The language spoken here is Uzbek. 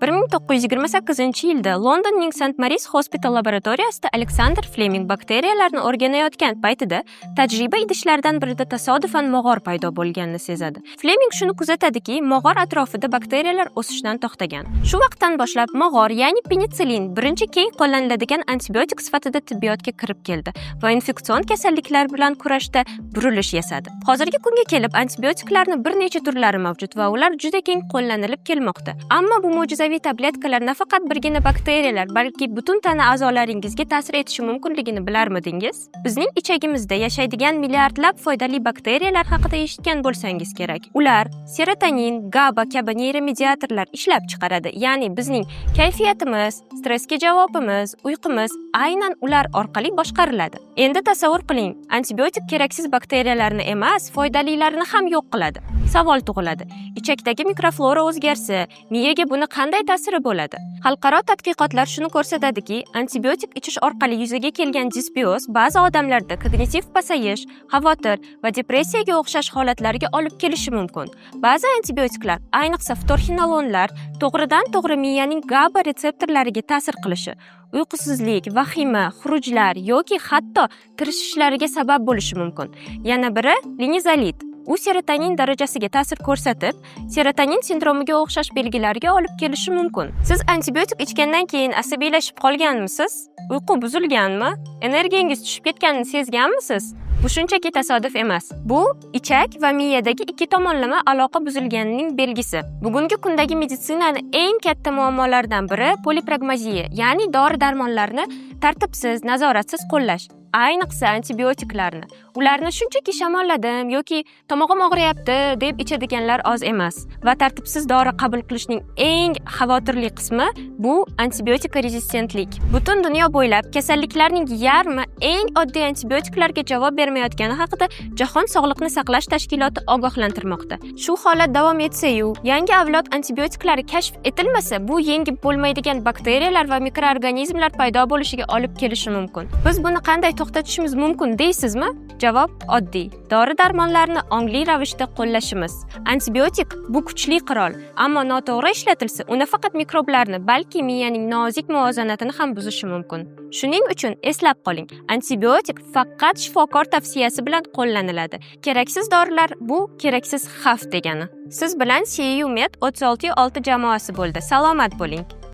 1928-yilda Londonning St. Mary's Hospital laboratoriyasida Alexander Fleming bakteriyalarni o'rganayotgan paytida tajriba idishlaridan birida tasodifan mog'or paydo bo'lganini sezadi. Fleming shuni kuzatadiki, mog'or atrofida bakteriyalar o'sishdan to'xtagan. Shu vaqtdan boshlab mog'or, ya'ni penitsilin, birinchi keng qo'llaniladigan antibiotik sifatida tibbiyotga kirib keldi va infeksion kasalliklar bilan kurashda burilish yasadi. Hozirgi kunga kelib antibiotiklarni bir necha turlari mavjud va ular juda keng qo'llanilib kelmoqda. Ammo bu mo'jizaviy tabletkalar nafaqat birgina bakteriyalar, balki butun tana a'zolaringizga ta'sir etishi mumkinligini bilarmidingiz? Bizning ichagimizda yashaydigan milliardlab foydali bakteriyalar haqida eshitgan bo'lsangiz kerak. Ular serotonin, GABA kabi neyromediatorlar ishlab chiqaradi. Ya'ni bizning kayfiyatimiz, stressga javobimiz, uyqumiz aynan ular orqali boshqariladi. Endi tasavvur qiling, antibiotik keraksiz bakteriyalarni emas, foydalilarini ham yo'q qiladi. Savol tug'iladi. Ichakdagi mikroflora o'zgarsa, miyaga buni qanday ta'siri bo'ladi? Xalqaro tadqiqotlar shuni ko'rsatadiki, antibiotik ichish orqali yuzaga kelgan disbioz ba'zi odamlarda kognitiv pasayish, xavotir va depressiyaga o'xshash holatlarga olib kelishi mumkin. Ba'zi antibiotiklar, ayniqsa ftorxinolonlar, to'g'ridan-to'g'ri miyaning GABA retseptorlariga ta'sir qilishi, uyqusizlik, vahima, xurujlar yoki hatto tirishishlarga sabab bo'lishi mumkin. Yana biri linezolid. U serotonin darajasiga ta'sir ko'rsatib, serotonin sindromiga o'xshash belgilarga olib kelishi mumkin. Siz antibiotik ichgandan keyin asabiylashib qolganmisiz? Uyqu buzilganmi? Energiyangiz tushib ketganini sezganmisiz? Bu shunchaki tasodif emas. Bu ichak va miyadagi ikki tomonlama aloqa buzilganining belgisi. Bugungi kundagi meditsinani eng katta muammolaridan biri polipragmaziya, ya'ni dori-darmonlarni tartibsiz, nazoratsiz qo'llash. Ayniqsa antibiotiklarni. Ularni shunchaki shamolladim yoki tomog'im og'riyapti deb ichadiganlar oz emas. Va tartibsiz dori qabul qilishning eng xavotirli qismi bu antibiotika rezistentlik. Butun dunyo bo'ylab kasalliklarning yarmi eng oddiy antibiotiklarga javob bermayotgani haqida Jahon Sog'liqni saqlash tashkiloti ogohlantirmoqda. Shu holat davom etsa-yu, yangi avlod antibiotiklari kashf etilmasa, bu yengib bo'lmaydigan bakteriyalar va mikroorganizmlar paydo bo'lishiga olib kelishi mumkin. Biz buni qanday to'xtatishimiz mumkin deysizmi? Javob oddiy. Dori-darmonlarni ongli ravishda qo'llashimiz. Antibiotik bu kuchli qurol, ammo noto'g'ri ishlatilsa, u nafaqat mikroblarni, balki miyaning nozik muvozanatini ham buzishi mumkin. Shuning uchun eslab qoling, antibiotik faqat shifokor tavsiyasi bilan qo'llaniladi. Keraksiz dorilar bu keraksiz xavf degani. Siz bilan CEU Med 36.6 jamoasi bo'ldi. Salomat bo'ling.